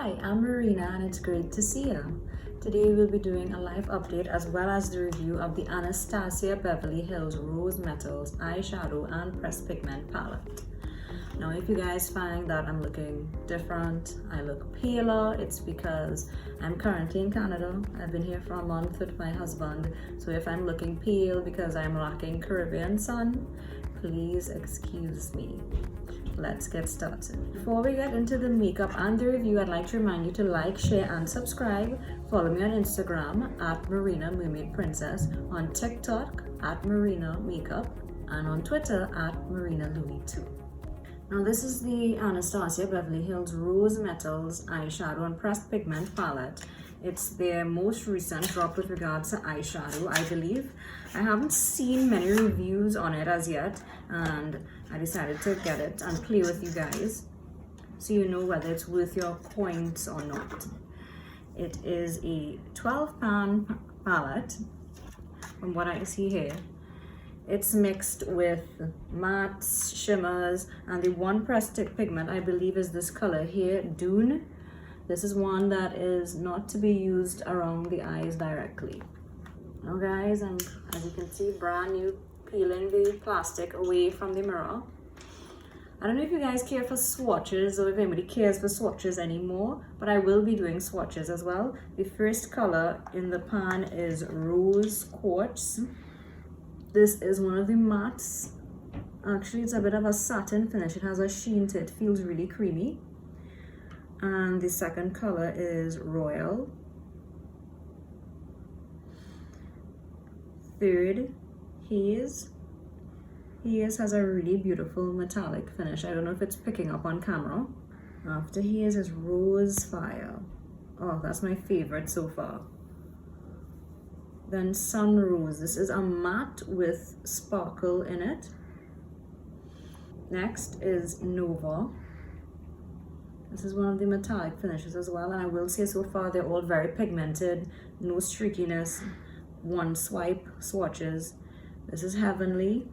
Hi, I'm Marina and it's great to see you. Today we'll be doing a live update as well as the review of the Anastasia Beverlyhills Rose Metals Eyeshadow and Pressed Pigment Palette. Now if you guys find that I'm looking different, I look paler, it's because I'm currently in Canada. I've been here for a month with my husband, so if I'm looking pale because I'm lacking Caribbean sun, please excuse me. Let's get started. Before we get into the makeup and the review, I'd like to remind you to like, share, and subscribe. Follow me on Instagram at Marina Mermaid Princess, on TikTok at Marina Makeup, and on Twitter at Marina Louie 2. Now this is the Anastasia Beverlyhills Rose Metals Eyeshadow and Pressed Pigment Palette. It's their most recent drop with regards to eyeshadow, I believe. I haven't seen many reviews on it as yet, and I decided to get it and play with you guys so you know whether it's worth your points or not. It is a 12-pan palette from what I see here. It's mixed with mattes, shimmers, and the one pressed pigment I believe is this color here, Dune. This is one that is not to be used around the eyes directly. Now guys, and as you can see, brand new, peeling the plastic away from the mirror. I don't know if you guys care for swatches or if anybody cares for swatches anymore, but I will be doing swatches as well. The first color in the pan is Rose Quartz. This is one of the mattes. Actually, it's a bit of a satin finish. It has a sheen to it. It feels really creamy. And the second color is Royal. Third, Haze. Haze has a really beautiful metallic finish. I don't know if it's picking up on camera. After Haze is Rose Fire. Oh, that's my favorite so far. Then Sun Rose. This is a matte with sparkle in it. Next is Nova. This is one of the metallic finishes as well, and I will say so far they're all very pigmented, no streakiness, one swipe swatches. This is Heavenly.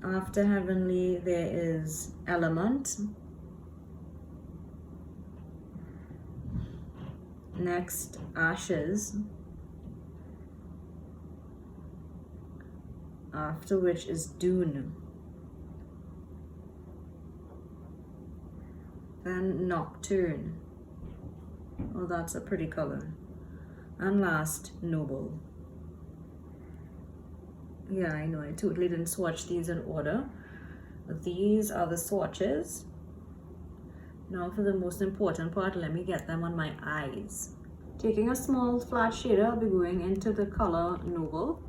After Heavenly there is Element. Next, Ashes. After which is Dune. Then Nocturne. Oh, that's a pretty color. And last, Noble. Yeah, I know, I totally didn't swatch these in order. These are the swatches. Now for the most important part, let me get them on my eyes. Taking a small flat shader, I'll be going into the color Noble.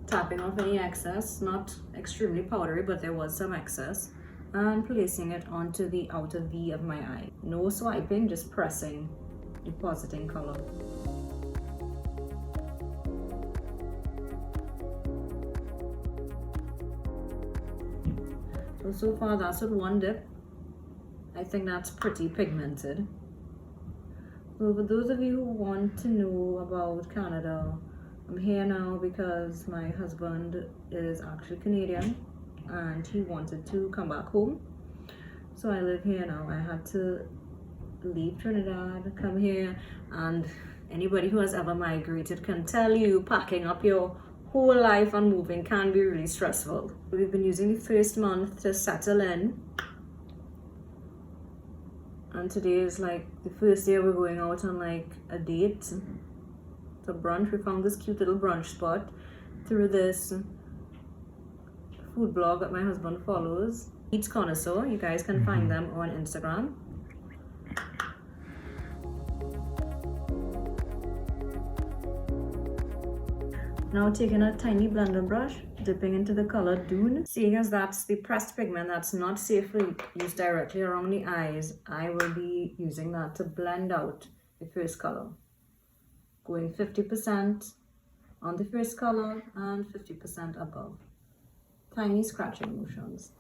Tapping off any excess, not extremely powdery, but there was some excess. And placing it onto the outer V of my eye. No swiping, just pressing, depositing color. So far that's with one dip. I think that's pretty pigmented. So for those of you who want to know about Canada, I'm here now because my husband is actually Canadian and he wanted to come back home. So I live here now. I had to leave Trinidad, come here, and anybody who has ever migrated can tell you packing up your whole life and moving can be really stressful. We've been using the first month to settle in. And today is like the first day we're going out on like a date. It's a brunch. We found this cute little brunch spot through this food blog that my husband follows. Eats Connoisseur. You guys can find them on Instagram. Now taking a tiny blender brush, dipping into the color Dune. Seeing as that's the pressed pigment that's not safely used directly around the eyes, I will be using that to blend out the first color. Going 50% on the first color and 50% above. Tiny scratching motions.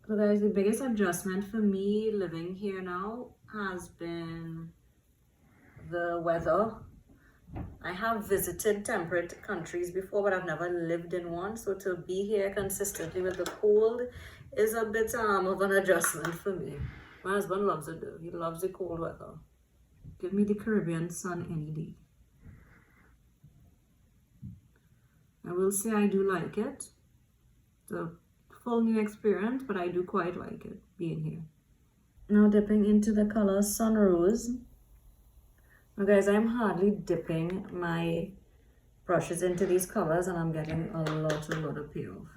So guys, the biggest adjustment for me living here now has been the weather. I have visited temperate countries before, but I've never lived in one. So to be here consistently with the cold is a bit of an adjustment for me. My husband loves it though. He loves the cold weather. Give me the Caribbean sun any day. I will say I do like it. It's a full new experience, but I do quite like it being here. Now dipping into the color Sun Rose. Now guys, I'm hardly dipping my brushes into these colors and I'm getting a lot of payoff.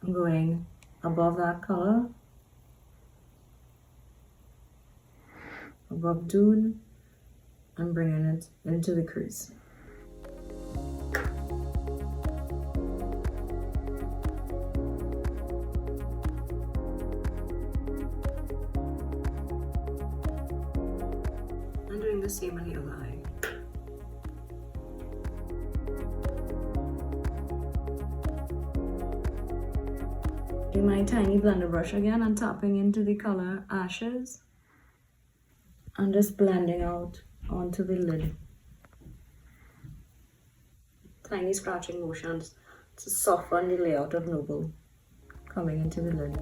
I'm going above that color, above Dune, and bringing it into the crease. And doing the same on the other eye. Taking my tiny blender brush again and tapping into the color Ashes and just blending out onto the lid. Tiny scratching motions to soften the layout of Noble coming into the lid.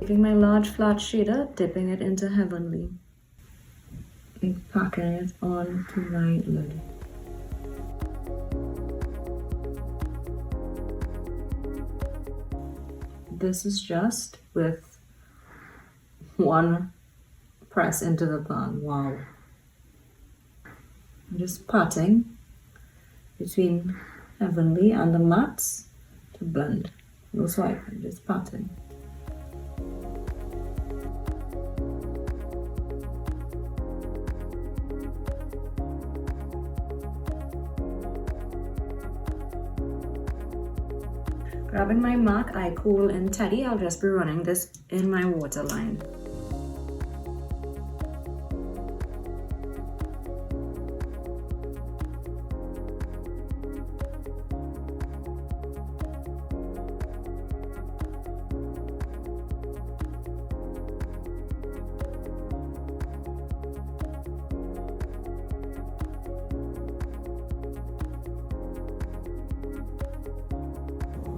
Taking my large flat shader, dipping it into Heavenly and packing it onto my lid. This is just with one press into the pan. Wow. I'm just patting between Heavenly and the mattes to blend. No swiping, just patting. Grabbing my MAC Eye Khol in Teddy, I'll just be running this in my waterline.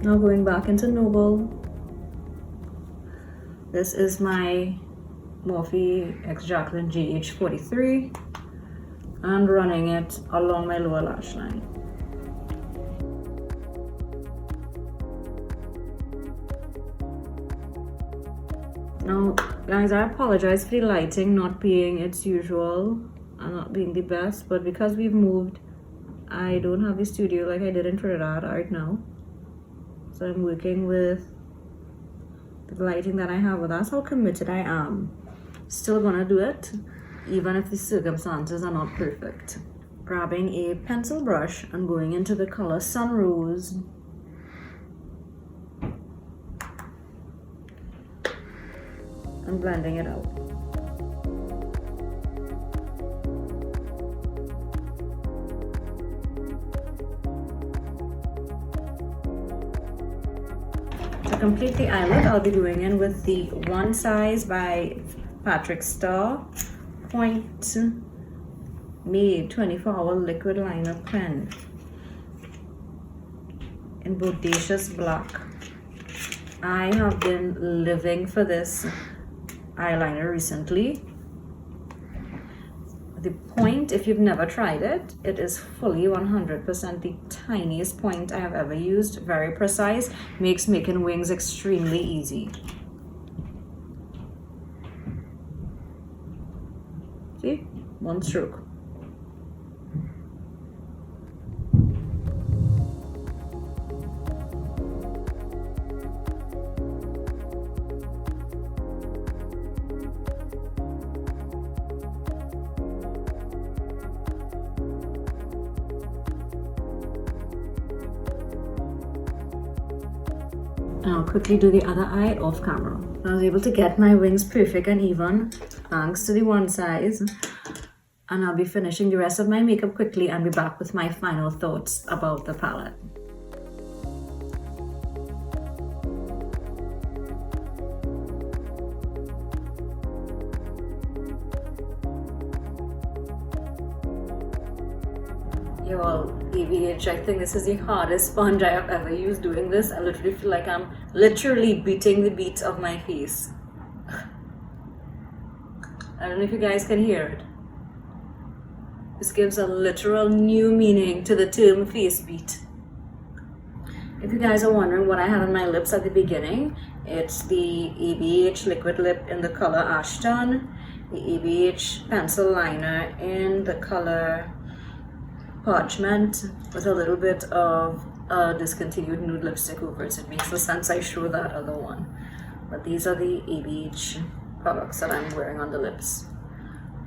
Now going back into Noble. This is my Morphe x Jaclyn GH43 and running it along my lower lash line. Now guys, I apologize for the lighting not being its usual and not being the best, but because we've moved, I don't have the studio like I did in Trinidad right now. So I'm working with the lighting that I have, but that's how committed I am. Still gonna do it, even if the circumstances are not perfect. Grabbing a pencil brush and going into the color Sun Rose. And blending it out. To complete the eyelid, I'll be going in with the One Size by Patrick Starrr Point Made 24-hour liquid liner pen in Bodacious Black. I have been living for this eyeliner recently. The point, if you've never tried it, it is fully 100% the tiniest point I have ever used. Very precise, makes making wings extremely easy. See? One stroke. And I'll quickly do the other eye off camera. I was able to get my wings perfect and even thanks to the One Size. And I'll be finishing the rest of my makeup quickly and be back with my final thoughts about the palette. Y'all, EVH, I think this is the hardest sponge I have ever used doing this. I literally feel like I'm literally beating the beat of my face. I don't know if you guys can hear it. This gives a literal new meaning to the term face beat. If you guys are wondering what I had on my lips at the beginning, it's the EVH liquid lip in the color Ashton, the EVH pencil liner in the color Parchment with a little bit of discontinued nude lipstick over it. It makes no sense I show that other one. But these are the EVH products that I'm wearing on the lips.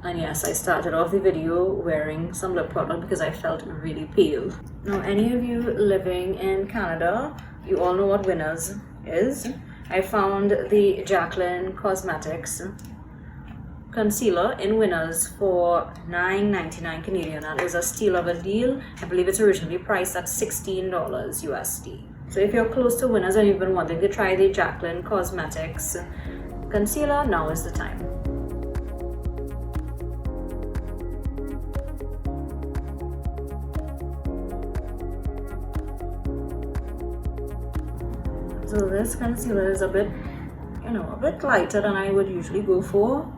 And yes, I started off the video wearing some lip product because I felt really pale. Now, any of you living in Canada, you all know what Winners is. I found the Jaclyn Cosmetics concealer in Winners for $9.99 Canadian. That is a steal of a deal. I believe it's originally priced at $16 USD. So if you're close to Winners and you've been wanting to try the Jaclyn Cosmetics concealer, now is the time. So this concealer is a bit lighter than I would usually go for,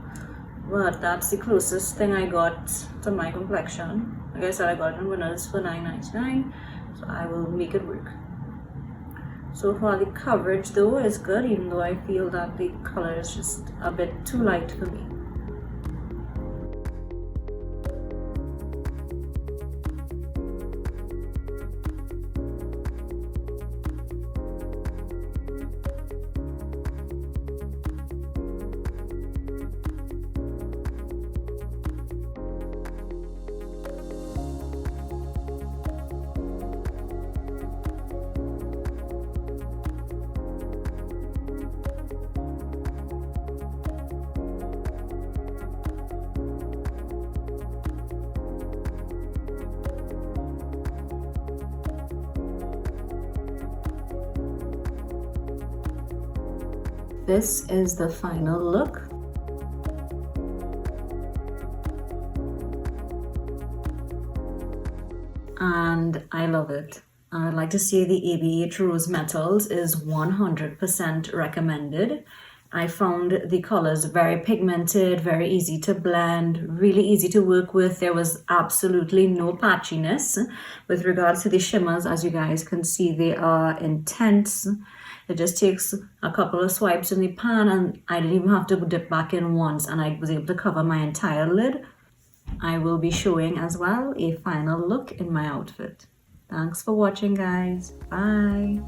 but that's the closest thing I got to my complexion. Like I said, I got it in Winners for $9.99, so I will make it work. So far the coverage though is good, even though I feel that the color is just a bit too light for me. This is the final look. And I love it. I'd like to say the EVH Rose Metals is 100% recommended. I found the colors very pigmented, very easy to blend, really easy to work with. There was absolutely no patchiness. With regards to the shimmers, as you guys can see, they are intense. It just takes a couple of swipes in the pan and I didn't even have to dip back in once and I was able to cover my entire lid. I will be showing as well a final look in my outfit. Thanks for watching, guys. Bye.